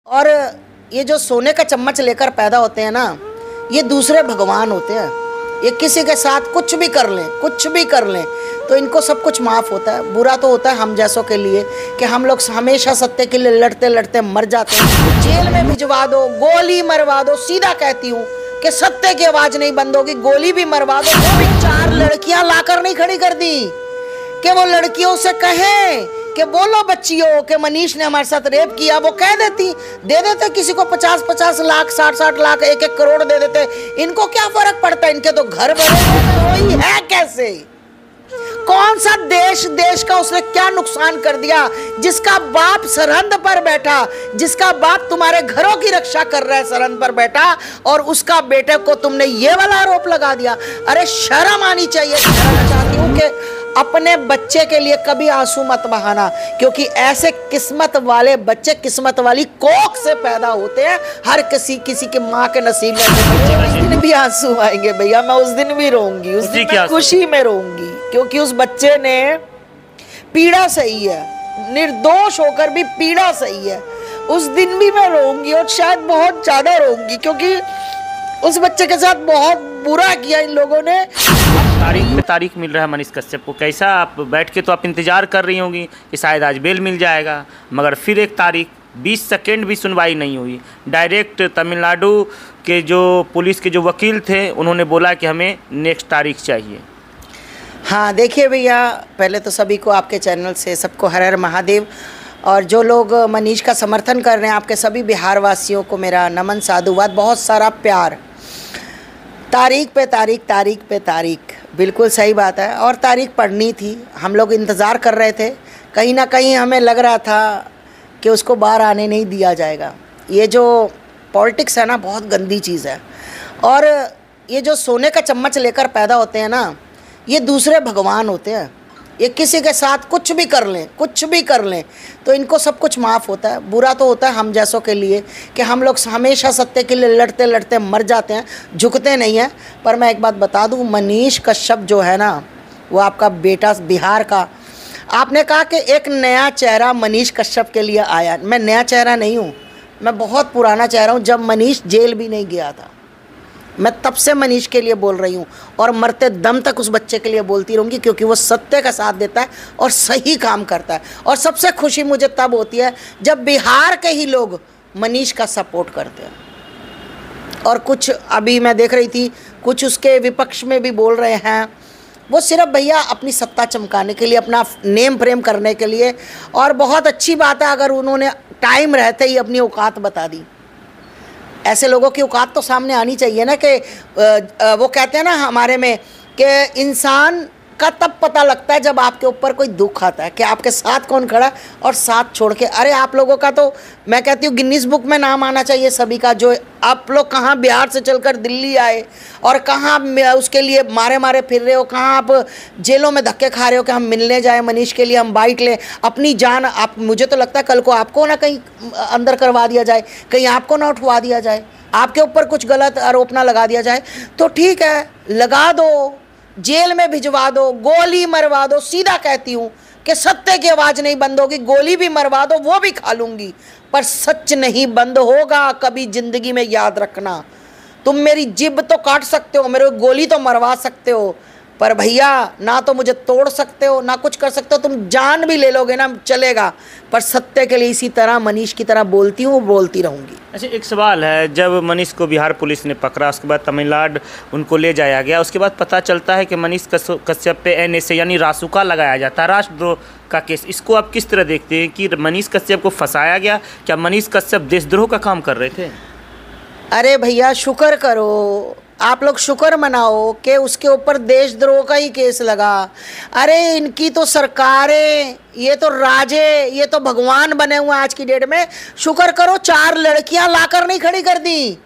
और ये जो सोने का चम्मच लेकर पैदा होते हैं ना, ये दूसरे भगवान होते हैं। ये किसी के साथ कुछ भी कर लें, कुछ भी कर लें, तो इनको सब कुछ माफ़ होता है। बुरा तो होता है हम जैसों के लिए कि हम लोग हमेशा सत्य के लिए लड़ते लड़ते मर जाते हैं। जेल में भिजवा दो, गोली मरवा दो, सीधा कहती हूँ कि सत्य की आवाज़ नहीं बंद होगी, गोली भी मरवा दो। वो भी 4 लड़कियाँ लाकर नहीं खड़ी कर दी कि वो लड़कियों से कहें कि बोलो बच्चियों कि मनीष ने हमारे साथ रेप किया। वो कह देती, दे देते किसी को 50-50 लाख, 60-60 लाख, 1-1 करोड़ दे देते। इनको क्या फर्क पड़ता है, इनके तो घर बने हुए है। कैसे, कौन सा देश का उसने क्या नुकसान कर दिया, जिसका बाप सरहद पर बैठा, जिसका बाप तुम्हारे घरों की रक्षा कर रहा है सरहद पर बैठा, और उसका बेटे को तुमने ये वाला आरोप लगा दिया। अरे शर्म आनी चाहिए। कहना चाहती हूँ कि अपने बच्चे के लिए कभी आंसू मत बहाना, क्योंकि ऐसे किस्मत वाले बच्चे किस्मत वाली कोख से पैदा होते हैं। हर किसी की माँ के नसीब में उस दिन भी आंसू आएंगे भैया, मैं उस दिन भी रोऊंगी, उस दिन मैं खुशी में रोऊंगी, क्योंकि उस बच्चे ने पीड़ा सही है, निर्दोष होकर भी पीड़ा सही है। उस दिन भी मैं रोऊंगी, और शायद बहुत ज्यादा रोऊंगी, क्योंकि उस बच्चे के साथ बहुत बुरा किया इन लोगों ने। तारीख मिल रहा है मनीष कश्यप को, कैसा आप बैठ के तो आप इंतजार कर रही होंगी कि शायद आज बेल मिल जाएगा, मगर फिर एक तारीख, 20 सेकेंड भी सुनवाई नहीं हुई। डायरेक्ट तमिलनाडु के जो पुलिस के जो वकील थे, उन्होंने बोला कि हमें नेक्स्ट तारीख चाहिए। हाँ देखिए भैया, पहले तो सभी को आपके चैनल से सबको हर हर महादेव, और जो लोग मनीष का समर्थन कर रहे हैं, आपके सभी बिहार वासियों को मेरा नमन साधुवाद, बहुत सारा प्यार। तारीख पे तारीख, तारीख पे तारीख, बिल्कुल सही बात है। और तारीख पढ़नी थी, हम लोग इंतज़ार कर रहे थे। कहीं ना कहीं हमें लग रहा था कि उसको बाहर आने नहीं दिया जाएगा। ये जो पॉलिटिक्स है ना, बहुत गंदी चीज़ है। और ये जो सोने का चम्मच लेकर पैदा होते हैं ना, ये दूसरे भगवान होते हैं। ये किसी के साथ कुछ भी कर लें, कुछ भी कर लें, तो इनको सब कुछ माफ़ होता है। बुरा तो होता है हम जैसों के लिए कि हम लोग हमेशा सत्य के लिए लड़ते लड़ते मर जाते हैं, झुकते नहीं हैं। पर मैं एक बात बता दूं, मनीष कश्यप जो है ना, वो आपका बेटा बिहार का, आपने कहा कि एक नया चेहरा मनीष कश्यप के लिए आया। मैं नया चेहरा नहीं हूँ, मैं बहुत पुराना चेहरा हूँ। जब मनीष जेल भी नहीं गया था, मैं तब से मनीष के लिए बोल रही हूँ, और मरते दम तक उस बच्चे के लिए बोलती रहूँगी, क्योंकि वो सत्य का साथ देता है और सही काम करता है। और सबसे खुशी मुझे तब होती है जब बिहार के ही लोग मनीष का सपोर्ट करते हैं। और कुछ अभी मैं देख रही थी, कुछ उसके विपक्ष में भी बोल रहे हैं, वो सिर्फ भैया अपनी सत्ता चमकाने के लिए, अपना नेम फ्रेम करने के लिए। और बहुत अच्छी बात है अगर उन्होंने टाइम रहते ही अपनी औकात बता दी। ऐसे लोगों की औकात तो सामने आनी चाहिए ना, कि वो कहते हैं ना हमारे में कि इंसान का तब पता लगता है जब आपके ऊपर कोई दुख आता है कि आपके साथ कौन खड़ा, और साथ छोड़ के। अरे आप लोगों का तो मैं कहती हूँ गिनीज बुक में नाम आना चाहिए सभी का। जो आप लोग कहाँ बिहार से चलकर दिल्ली आए, और कहाँ उसके लिए मारे मारे फिर रहे हो, कहाँ आप जेलों में धक्के खा रहे हो कि हम मिलने जाए मनीष के लिए, हम बाइट लें, अपनी जान। आप, मुझे तो लगता है कल को आपको ना कहीं अंदर करवा दिया जाए, कहीं आपको ना उठवा दिया जाए, आपके ऊपर कुछ गलत आरोप ना लगा दिया जाए। तो ठीक है, लगा दो, जेल में भिजवा दो, गोली मरवा दो, सीधा कहती हूँ कि सत्य की आवाज़ नहीं बंद होगी, गोली भी मरवा दो, वो भी खा लूँगी, पर सच नहीं बंद होगा कभी ज़िंदगी में, याद रखना। तुम मेरी जिब तो काट सकते हो, मेरे गोली तो मरवा सकते हो, पर भैया ना तो मुझे तोड़ सकते हो, ना कुछ कर सकते हो। तुम जान भी ले लोगे ना, चलेगा, पर सत्य के लिए इसी तरह मनीष की तरह बोलती हूँ, बोलती रहूँगी। अच्छा, एक सवाल है, जब मनीष को बिहार पुलिस ने पकड़ा, उसके बाद तमिलनाडु उनको ले जाया गया, उसके बाद पता चलता है कि मनीष कश्यप पे NSA यानी रासुका लगाया जाता है, राष्ट्रद्रोह का केस। इसको आप किस तरह देखते हैं कि मनीष कश्यप को फंसाया गया? क्या मनीष कश्यप देशद्रोह का काम कर रहे थे? अरे भैया शुक्र करो, आप लोग शुक्र मनाओ कि उसके ऊपर देशद्रोह का ही केस लगा। अरे इनकी तो सरकारें, ये तो राजे, ये तो भगवान बने हुए आज की डेट में। शुक्र करो 4 लड़कियां लाकर नहीं खड़ी कर दी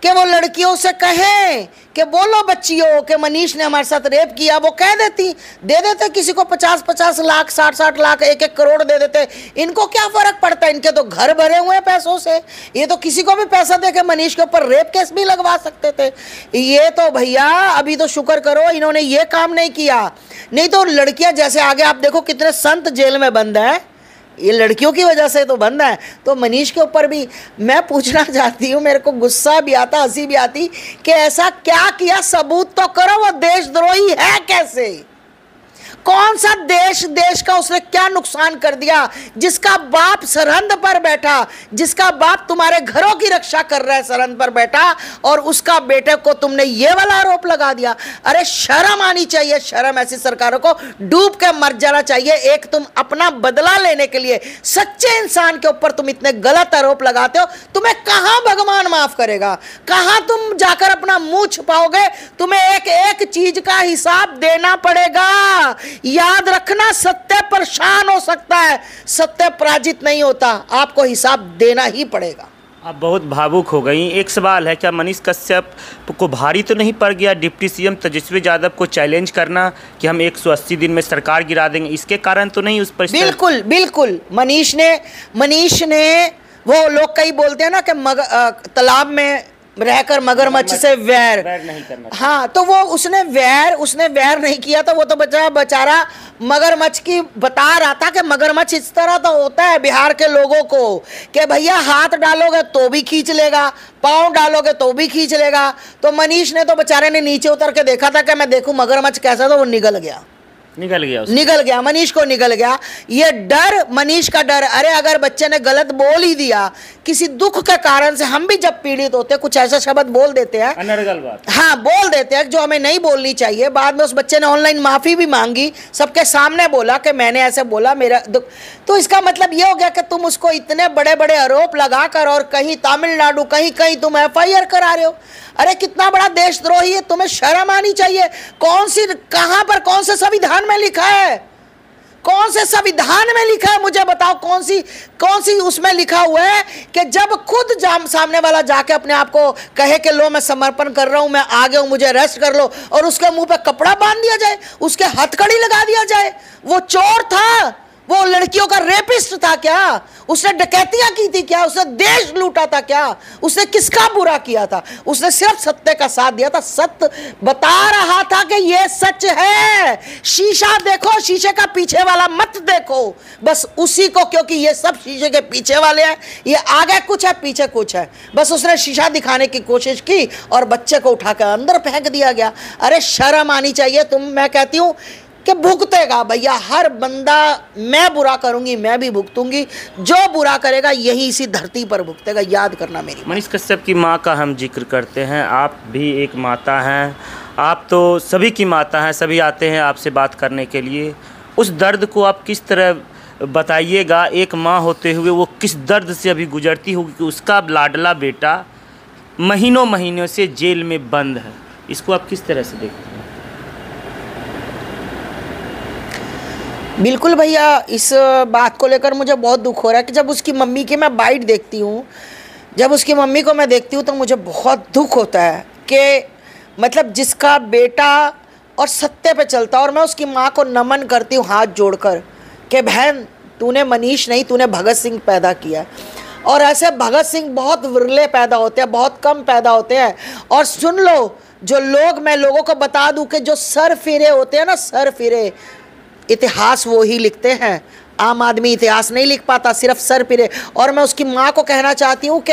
कि वो लड़कियों से कहें कि बोलो बच्चियों कि मनीष ने हमारे साथ रेप किया। वो कह देती, दे देते किसी को 50-50 लाख, 60-60 लाख, 1-1 करोड़ दे देते। इनको क्या फर्क पड़ता है, इनके तो घर भरे हुए हैं पैसों से। ये तो किसी को भी पैसा दे के मनीष के ऊपर रेप केस भी लगवा सकते थे। ये तो भैया अभी तो शुक्र करो इन्होंने ये काम नहीं किया, नहीं तो लड़कियां जैसे आगे आप देखो कितने संत जेल में बंद है, ये लड़कियों की वजह से तो बंद है। तो मनीष के ऊपर भी मैं पूछना चाहती हूँ, मेरे को गुस्सा भी आता, हंसी भी आती कि ऐसा क्या किया, सबूत तो करो, वो देशद्रोही है कैसे? कौन सा देश का उसने क्या नुकसान कर दिया? जिसका बाप सरहद पर बैठा, जिसका बाप तुम्हारे घरों की रक्षा कर रहा है सरहद पर बैठा, और उसका बेटे को तुमने ये वाला आरोप लगा दिया। अरे शर्म आनी चाहिए, शर्म। ऐसी सरकारों को डूब के मर जाना चाहिए। एक तुम अपना बदला लेने के लिए सच्चे इंसान के ऊपर तुम इतने गलत आरोप लगाते हो, तुम्हें कहां भगवान माफ करेगा? कहां तुम जाकर अपना मुंह छुपाओगे? तुम्हें एक एक चीज का हिसाब देना पड़ेगा। याद रखना, सत्य परेशान हो सकता है, सत्य पराजित नहीं होता। आपको हिसाब देना ही पड़ेगा। आप बहुत भावुक हो गई। एक सवाल है, क्या मनीष कश्यप को भारी तो नहीं पड़ गया डिप्टी सीएम तेजस्वी यादव को चैलेंज करना कि हम 180 दिन में सरकार गिरा देंगे? इसके कारण तो नहीं उस पर? बिल्कुल बिल्कुल। मनीष ने वो लोग कई बोलते हैं ना कि तालाब में रहकर मगरमच्छ से वैर नहीं करना। हाँ, तो वो उसने वैर नहीं किया था। वो तो बेचारा मगरमच्छ की बता रहा था कि मगरमच्छ इस तरह तो होता है बिहार के लोगों को कि भैया हाथ डालोगे तो भी खींच लेगा, पाँव डालोगे तो भी खींच लेगा। तो मनीष ने तो बेचारे ने नीचे उतर के देखा था कि मैं देखूं मगरमच्छ कैसा, तो वो निकल गया। मनीष को निकल गया। ये डर, मनीष का डर। अरे अगर बच्चे ने गलत बोल ही दिया किसी दुख के कारण से, हम भी जब पीड़ित होते हैं कुछ ऐसा शब्द बोल देते हैं, अनर्गल बात, हाँ बोल देते हैं जो हमें नहीं बोलनी चाहिए। बाद में उस बच्चे ने ऑनलाइन माफी भी मांगी, सबके सामने बोला कि मैंने ऐसे बोला, मेरा दुख। तो इसका मतलब ये हो गया कि तुम उसको इतने बड़े बड़े आरोप लगाकर और कहीं तमिलनाडु कहीं तुम FIR करा रहे हो। अरे कितना बड़ा देशद्रोही है, तुम्हें शर्म आनी चाहिए। कहां पर कौन से संविधान में लिखा है? कौन से संविधान में लिखा है मुझे बताओ? कौन सी उसमें लिखा हुआ है कि जब खुद सामने वाला जाके अपने आप को कहे कि लो मैं समर्पण कर रहा हूं, मैं आ गया हूं, मुझे अरेस्ट कर लो, और उसके मुंह पे कपड़ा बांध दिया जाए, उसके हथकड़ी लगा दिया जाए? वो चोर था, वो लड़कियों का रेपिस्ट था क्या? उसने डकैतियां की थी क्या? उसने देश लूटा था क्या? उसने किसका बुरा किया था? उसने सिर्फ सत्य का साथ दिया था, सत्य बता रहा था कि ये सच है। शीशा देखो, शीशे का पीछे वाला मत देखो, बस उसी को, क्योंकि ये सब शीशे के पीछे वाले हैं। ये आगे कुछ है, पीछे कुछ है। बस उसने शीशा दिखाने की कोशिश की और बच्चे को उठाकर अंदर फेंक दिया गया। अरे शर्म आनी चाहिए। मैं कहती हूं कि भुगतेगा भैया हर बंदा। मैं बुरा करूंगी मैं भी भुगतूंगी, जो बुरा करेगा यही इसी धरती पर भुगतेगा। याद करना मेरी। मनीष कश्यप की मां का हम जिक्र करते हैं, आप भी एक माता हैं, आप तो सभी की माता हैं, सभी आते हैं आपसे बात करने के लिए। उस दर्द को आप किस तरह बताइएगा? एक माँ होते हुए वो किस दर्द से अभी गुजरती होगी कि उसका लाडला बेटा महीनों से जेल में बंद है। इसको आप किस तरह से देखते हैं? बिल्कुल भैया, इस बात को लेकर मुझे बहुत दुख हो रहा है कि जब उसकी मम्मी की मैं बाइट देखती हूँ, जब उसकी मम्मी को मैं देखती हूँ तो मुझे बहुत दुख होता है कि मतलब जिसका बेटा और सत्य पे चलता। और मैं उसकी माँ को नमन करती हूँ हाथ जोड़कर कि बहन तूने मनीष नहीं, तूने भगत सिंह पैदा किया। और ऐसे भगत सिंह बहुत विरले पैदा होते हैं, बहुत कम पैदा होते हैं। और सुन लो, जो लोग, मैं लोगों को बता दूँ कि जो सर फिरे होते हैं ना, सर फिरे, इतिहास वो ही लिखते हैं। आम आदमी इतिहास नहीं लिख पाता, सिर्फ सर फिरे। और मैं उसकी माँ को कहना चाहती हूँ कि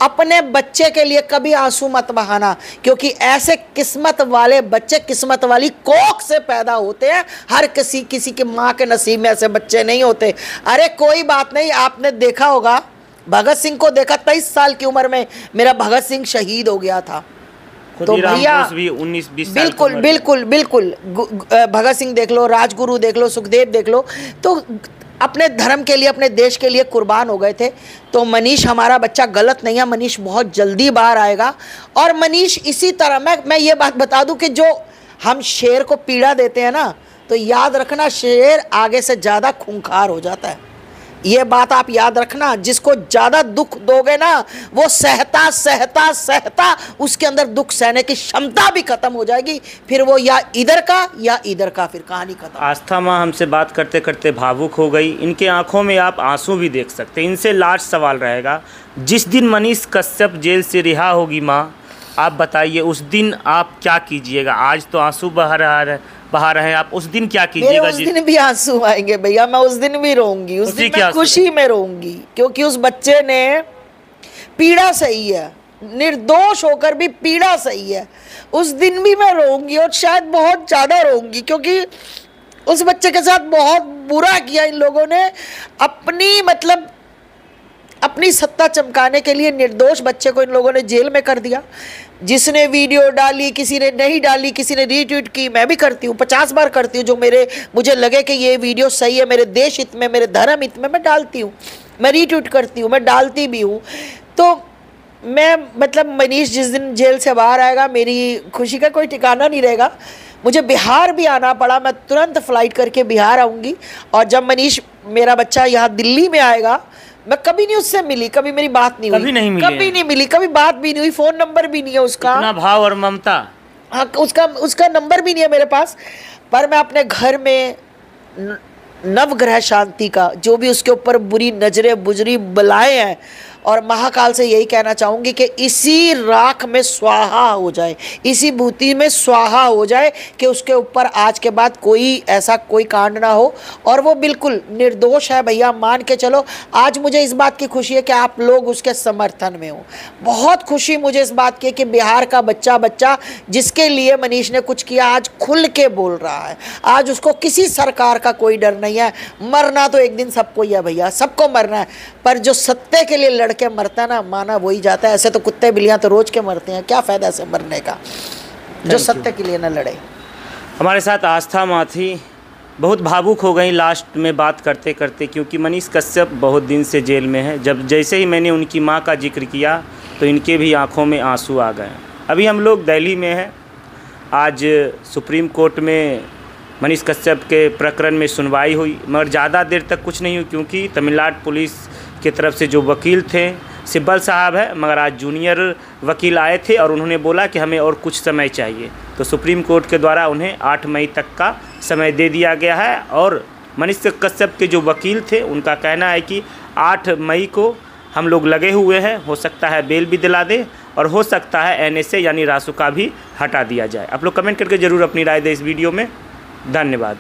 अपने बच्चे के लिए कभी आंसू मत बहाना, क्योंकि ऐसे किस्मत वाले बच्चे किस्मत वाली कोख से पैदा होते हैं। हर किसी की माँ के नसीब में ऐसे बच्चे नहीं होते। अरे कोई बात नहीं, आपने देखा होगा, भगत सिंह को देखा, 23 साल की उम्र में मेरा भगत सिंह शहीद हो गया था। तो भैया भी 19-20 बिल्कुल बिल्कुल बिल्कुल, भगत सिंह देख लो, राजगुरु देख लो, सुखदेव देख लो, तो अपने धर्म के लिए, अपने देश के लिए कुर्बान हो गए थे। तो मनीष हमारा बच्चा गलत नहीं है, मनीष बहुत जल्दी बाहर आएगा। और मनीष इसी तरह, मैं ये बात बता दूं कि जो हम शेर को पीड़ा देते हैं ना, तो याद रखना शेर आगे से ज़्यादा खूंखार हो जाता है। ये बात आप याद रखना, जिसको ज़्यादा दुख दोगे ना, वो सहता सहता सहता उसके अंदर दुख सहने की क्षमता भी खत्म हो जाएगी। फिर वो या इधर का या इधर का, फिर कहानी खत्म। आस्था माँ हमसे बात करते करते भावुक हो गई। इनके आंखों में आप आंसू भी देख सकते हैं। इनसे लास्ट सवाल रहेगा, जिस दिन मनीष कश्यप जेल से रिहा होगी माँ, आप बताइए उस दिन आप क्या कीजिएगा? आज तो आंसू बह रहा है, बहा रहे हैं आप, उस दिन क्या मेरे कीजिएगा? उस दिन भी आंसू आएंगे भैया, मैं उस दिन भी रोऊंगी, उस दिन मैं खुशी में रोऊंगी, क्योंकि उस बच्चे ने पीड़ा सही है, निर्दोष होकर भी पीड़ा सही है। उस दिन भी मैं रोऊंगी और शायद बहुत ज़्यादा रोऊंगी, क्योंकि उस बच्चे के साथ बहुत बुरा किया इन लोगों ने। अपनी सत्ता चमकाने के लिए निर्दोष बच्चे को इन लोगों ने जेल में कर दिया। जिसने वीडियो डाली, किसी ने नहीं डाली, किसी ने रीट्वीट की, मैं भी करती हूँ, 50 बार करती हूँ। जो मुझे लगे कि ये वीडियो सही है, मेरे देश हित में, मेरे धर्म हित में, मैं डालती हूँ, मैं रीट्वीट करती हूँ, मैं डालती भी हूँ। तो मैं मनीष जिस दिन जेल से बाहर आएगा, मेरी खुशी का कोई ठिकाना नहीं रहेगा। मुझे बिहार भी आना पड़ा, मैं तुरंत फ्लाइट करके बिहार आऊँगी। और जब मनीष मेरा बच्चा यहाँ दिल्ली में आएगा, मैं कभी नहीं उससे मिली, कभी मेरी बात नहीं हुई, कभी नहीं मिली, कभी बात भी नहीं हुई, फ़ोन नंबर भी नहीं है उसका। इतना भाव और ममता। हाँ, उसका नंबर भी नहीं है मेरे पास। पर मैं अपने घर में नवग्रह शांति का, जो भी उसके ऊपर बुरी नजरें, बुजरी बलाएं हैं, और महाकाल से यही कहना चाहूँगी कि इसी राख में स्वाहा हो जाए, इसी भूति में स्वाहा हो जाए, कि उसके ऊपर आज के बाद कोई कांड ना हो, और वो बिल्कुल निर्दोष है भैया, मान के चलो। आज मुझे इस बात की खुशी है कि आप लोग उसके समर्थन में हो। बहुत खुशी मुझे इस बात की कि बिहार का बच्चा जिसके लिए मनीष ने कुछ किया, आज खुल के बोल रहा है। आज उसको किसी सरकार का कोई डर नहीं है। मरना तो एक दिन सबको ही है भैया, सबको मरना है, पर जो सत्य के लिए लड़ के मरता है ना, माना वही जाता है। ऐसे तो कुत्ते बिल्लियां तो रोज के मरते हैं, क्या फायदा से मरने का, जो सत्य के लिए न लड़े। हमारे साथ आस्था माथी बहुत भावुक हो गई लास्ट में बात करते करते, क्योंकि मनीष कश्यप बहुत दिन से जेल में है। जैसे ही मैंने उनकी मां का जिक्र किया तो इनके भी आंखों में आंसू आ गए। अभी हम लोग दिल्ली में हैं। आज सुप्रीम कोर्ट में मनीष कश्यप के प्रकरण में सुनवाई हुई, मगर ज़्यादा देर तक कुछ नहीं हुई, क्योंकि तमिलनाडु पुलिस की तरफ से जो वकील थे, सिब्बल साहब है, मगर आज जूनियर वकील आए थे और उन्होंने बोला कि हमें और कुछ समय चाहिए। तो सुप्रीम कोर्ट के द्वारा उन्हें 8 मई तक का समय दे दिया गया है। और मनीष कश्यप के जो वकील थे, उनका कहना है कि 8 मई को हम लोग लगे हुए हैं, हो सकता है बेल भी दिला दे, और हो सकता है NSA यानी रासुका भी हटा दिया जाए। आप लोग कमेंट करके ज़रूर अपनी राय दें इस वीडियो में। धन्यवाद।